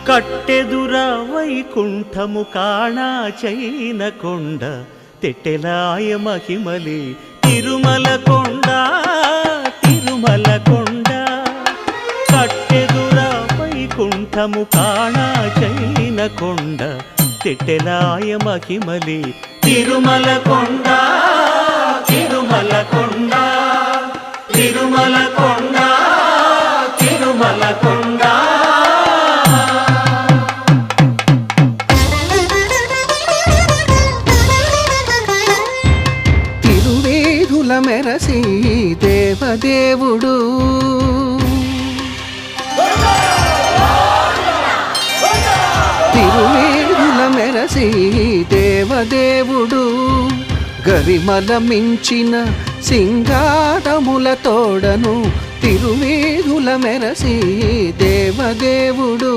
కట్టెదుర వైకుంఠము కాణా చైన కొండ తెట్టెలాయ మహిమలి తిరుమల కొండ తిరుమల కొండ కట్టెదుర వైకుంఠము కాణా చైన కొండ తెట్టెలాయ మహిమలి తిరుమల కొండ తిరుమల కొండ తిరుమల కొండ తిరుమల కొండ తిరువేధుల మెరసి దేవదేవుడు తిరువేధుల మెరసి దేవదేవుడు గరిమల మించిన సింగారముల తోడను తిరువేధుల మెరసి దేవదేవుడు